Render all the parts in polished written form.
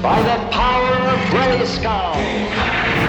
By the power of Grayskull.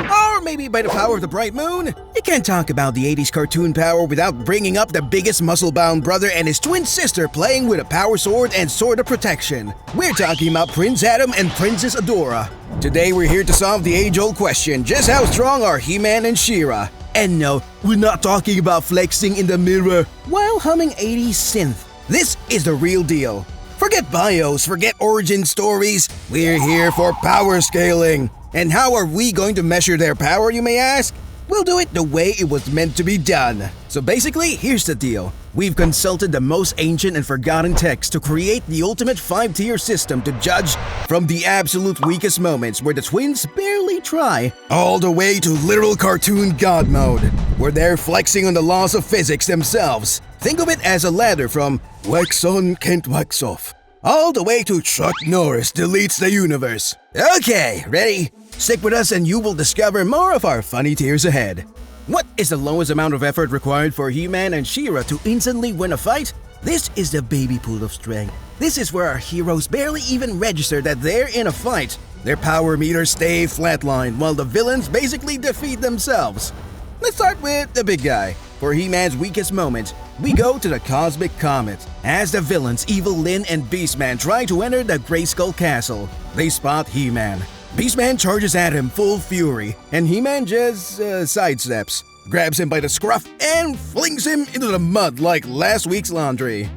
Or maybe by the power of the bright moon? You can't talk about the 80s cartoon power without bringing up the biggest muscle-bound brother and his twin sister playing with a power sword and sword of protection. We're talking about Prince Adam and Princess Adora. Today we're here to solve the age-old question, just how strong are He-Man and She-Ra? And no, we're not talking about flexing in the mirror while humming 80s synth. This is the real deal. Forget bios, forget origin stories. We're here for power scaling. And how are we going to measure their power, you may ask? We'll do it the way it was meant to be done. So basically, here's the deal. We've consulted the most ancient and forgotten texts to create the ultimate 5-tier system to judge from the absolute weakest moments where the twins barely try, all the way to literal cartoon god mode, where they're flexing on the laws of physics themselves. Think of it as a ladder from wax on can't wax off, all the way to Chuck Norris deletes the universe. Okay, ready? Stick with us and you will discover more of our funny tiers ahead. What is the lowest amount of effort required for He-Man and She-Ra to instantly win a fight? This is the baby pool of strength. This is where our heroes barely even register that they're in a fight. Their power meters stay flatlined while the villains basically defeat themselves. Let's start with the big guy. For He-Man's weakest moment, we go to the Cosmic Comet. As the villains Evil Lyn and Beastman try to enter the Grayskull Castle, they spot He-Man. Beastman charges at him full fury, and He-Man just sidesteps, grabs him by the scruff, and flings him into the mud like last week's laundry.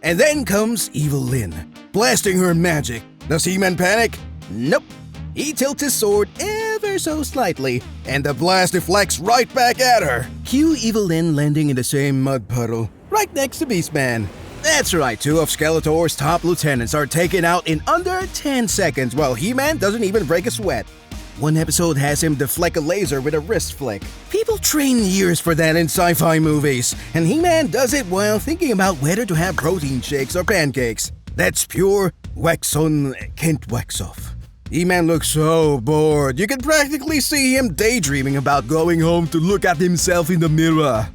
And then comes Evil Lyn, blasting her magic. Does He-Man panic? Nope. He tilts his sword ever so slightly, and the blast deflects right back at her. Cue Evil Lyn landing in the same mud puddle, right next to Beastman. That's right, 2 of Skeletor's top lieutenants are taken out in under 10 seconds while He-Man doesn't even break a sweat. One episode has him deflect a laser with a wrist flick. People train years for that in sci-fi movies, and He-Man does it while thinking about whether to have protein shakes or pancakes. That's pure wax on, can't wax off. He-Man looks so bored, you can practically see him daydreaming about going home to look at himself in the mirror.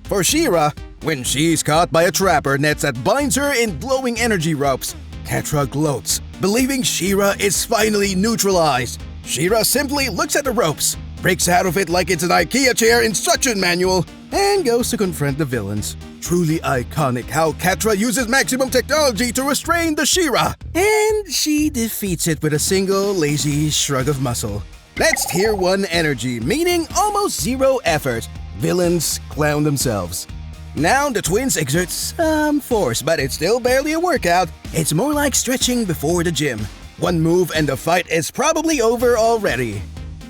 For She-Ra, when she's caught by a trapper nets that binds her in glowing energy ropes, Catra gloats, believing She-Ra is finally neutralized. She-Ra simply looks at the ropes, breaks out of it like it's an IKEA chair instruction manual, and goes to confront the villains. Truly iconic how Catra uses maximum technology to restrain the She-Ra, and she defeats it with a single lazy shrug of muscle. That's tier 1 energy, meaning almost zero effort. Villains clown themselves. Now the twins exert some force, but it's still barely a workout. It's more like stretching before the gym. One move and the fight is probably over already.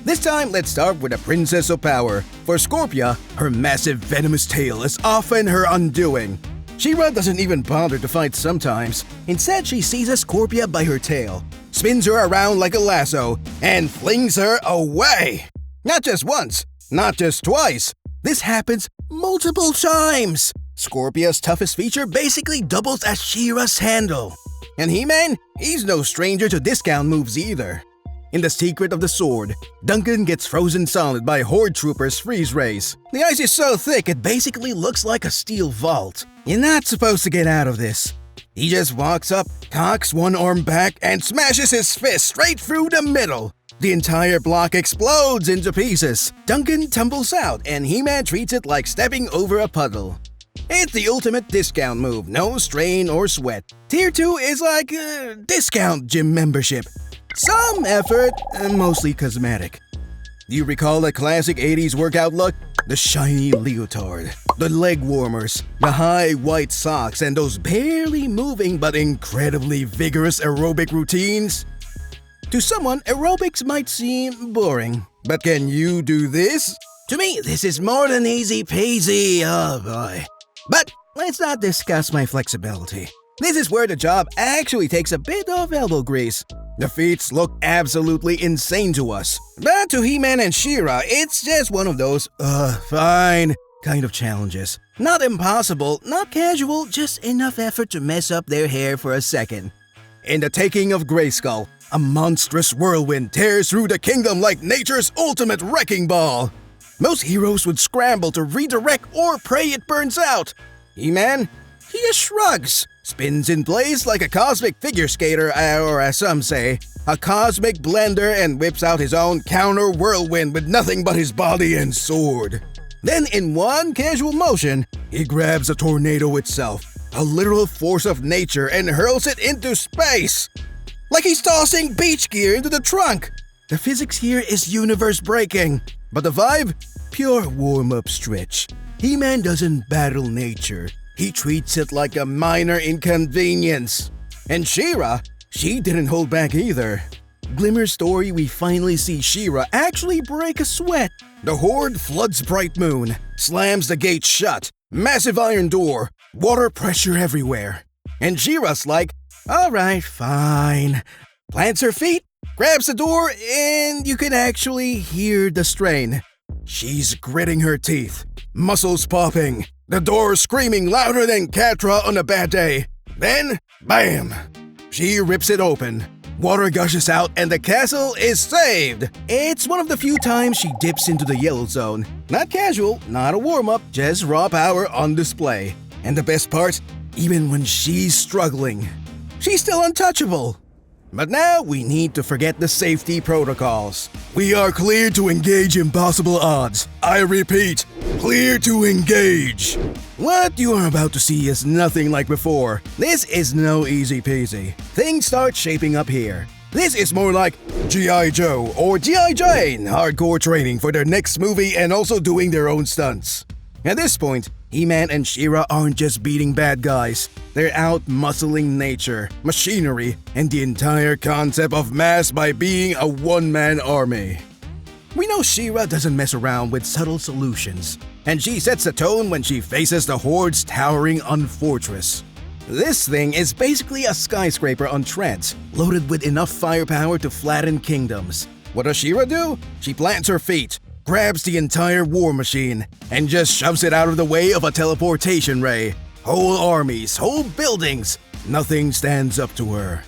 This time, let's start with the Princess of Power. For Scorpia, her massive venomous tail is often her undoing. She-Ra doesn't even bother to fight sometimes. Instead, she seizes Scorpia by her tail, spins her around like a lasso, and flings her away. Not just once, not just twice. This happens multiple times. Scorpia's toughest feature basically doubles as She-Ra's handle. And He-Man, he's no stranger to discount moves either. In The Secret of the Sword, Duncan gets frozen solid by Horde Troopers' freeze rays. The ice is so thick it basically looks like a steel vault. You're not supposed to get out of this. He just walks up, cocks one arm back, and smashes his fist straight through the middle. The entire block explodes into pieces. Duncan tumbles out, and He-Man treats it like stepping over a puddle. It's the ultimate discount move, no strain or sweat. Tier 2 is like a discount gym membership. Some effort, mostly cosmetic. Do you recall that classic 80s workout look? The shiny leotard, the leg warmers, the high white socks, and those barely moving but incredibly vigorous aerobic routines? To someone, aerobics might seem boring, but can you do this? To me, this is more than easy peasy, oh boy. But let's not discuss my flexibility. This is where the job actually takes a bit of elbow grease. The feats look absolutely insane to us. But to He-Man and She-Ra, it's just one of those, fine kind of challenges. Not impossible, not casual, just enough effort to mess up their hair for a second. In the taking of Grayskull, a monstrous whirlwind tears through the kingdom like nature's ultimate wrecking ball. Most heroes would scramble to redirect or pray it burns out. He-Man, he just shrugs. spins in place like a cosmic figure skater, or as some say, a cosmic blender, and whips out his own counter whirlwind with nothing but his body and sword. Then in one casual motion, he grabs a tornado itself, a literal force of nature, and hurls it into space. Like he's tossing beach gear into the trunk. The physics here is universe-breaking, but the vibe? Pure warm-up stretch. He-Man doesn't battle nature. He treats it like a minor inconvenience. And She-Ra, she didn't hold back either. Glimmer story, we finally see She-Ra actually break a sweat. The Horde floods Bright Moon, slams the gate shut, massive iron door, water pressure everywhere. And She-Ra's like, alright, fine. Plants her feet, grabs the door, and you can actually hear the strain. She's gritting her teeth, muscles popping, the door screaming louder than Catra on a bad day. Then, bam! She rips it open. Water gushes out and the castle is saved! It's one of the few times she dips into the yellow zone. Not casual, not a warm-up, just raw power on display. And the best part, even when she's struggling, she's still untouchable. But now we need to forget the safety protocols. We are clear to engage impossible odds. I repeat, clear to engage. What you are about to see is nothing like before. This is no easy peasy. Things start shaping up here. This is more like G.I. Joe or G.I. Jane hardcore training for their next movie and also doing their own stunts. At this point, He-Man and She-Ra aren't just beating bad guys. They're out-muscling nature, machinery, and the entire concept of mass by being a one-man army. We know She-Ra doesn't mess around with subtle solutions, and she sets the tone when she faces the Horde's towering unfortress. This thing is basically a skyscraper on treads, loaded with enough firepower to flatten kingdoms. What does She-Ra do? She plants her feet, grabs the entire war machine, and just shoves it out of the way of a teleportation ray. Whole armies, whole buildings, nothing stands up to her.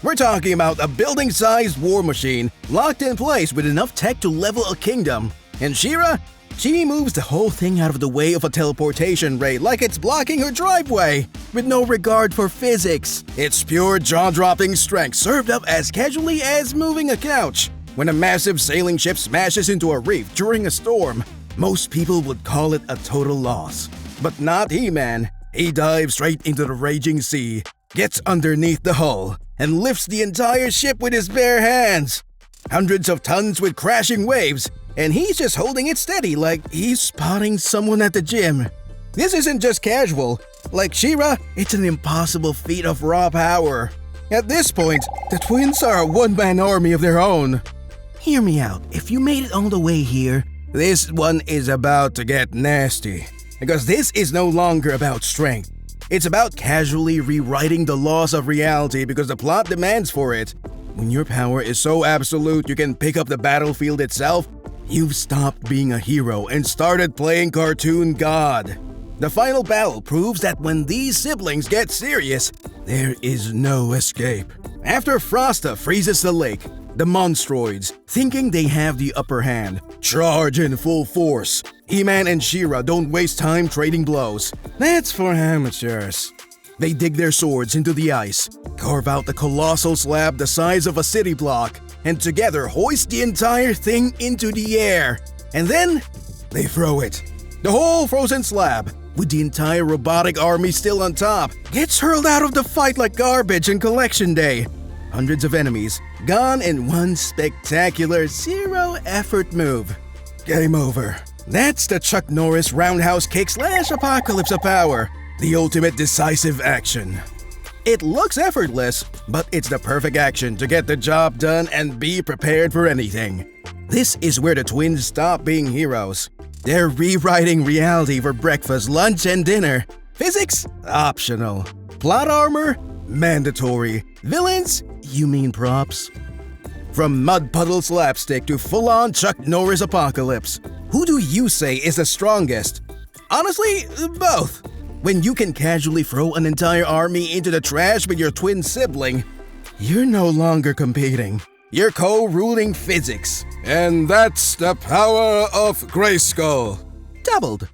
We're talking about a building-sized war machine locked in place with enough tech to level a kingdom. And She-Ra? She moves the whole thing out of the way of a teleportation ray like it's blocking her driveway, with no regard for physics. It's pure jaw-dropping strength served up as casually as moving a couch. When a massive sailing ship smashes into a reef during a storm, most people would call it a total loss. But not He-Man. He dives straight into the raging sea, gets underneath the hull, and lifts the entire ship with his bare hands. Hundreds of tons with crashing waves, and he's just holding it steady like he's spotting someone at the gym. This isn't just casual. Like She-Ra, it's an impossible feat of raw power. At this point, the twins are a one-man army of their own. Hear me out, if you made it all the way here, this one is about to get nasty. Because this is no longer about strength. It's about casually rewriting the laws of reality because the plot demands for it. When your power is so absolute you can pick up the battlefield itself, you've stopped being a hero and started playing cartoon god. The final battle proves that when these siblings get serious, there is no escape. After Frosta freezes the lake, the Monstroids, thinking they have the upper hand, charge in full force. He-Man and She-Ra don't waste time trading blows. That's for amateurs. They dig their swords into the ice, carve out the colossal slab the size of a city block, and together hoist the entire thing into the air. And then, they throw it. The whole frozen slab, with the entire robotic army still on top, gets hurled out of the fight like garbage on Collection Day. Hundreds of enemies, gone in one spectacular zero-effort move. Game over. That's the Chuck Norris roundhouse kick / apocalypse of power, the ultimate decisive action. It looks effortless, but it's the perfect action to get the job done and be prepared for anything. This is where the twins stop being heroes. They're rewriting reality for breakfast, lunch, and dinner. Physics? Optional. Plot armor? Mandatory. Villains? You mean props? From mud puddle slapstick to full-on Chuck Norris apocalypse, who do you say is the strongest? Honestly, both. When you can casually throw an entire army into the trash with your twin sibling, you're no longer competing. You're co-ruling physics. And that's the power of Grayskull. Doubled.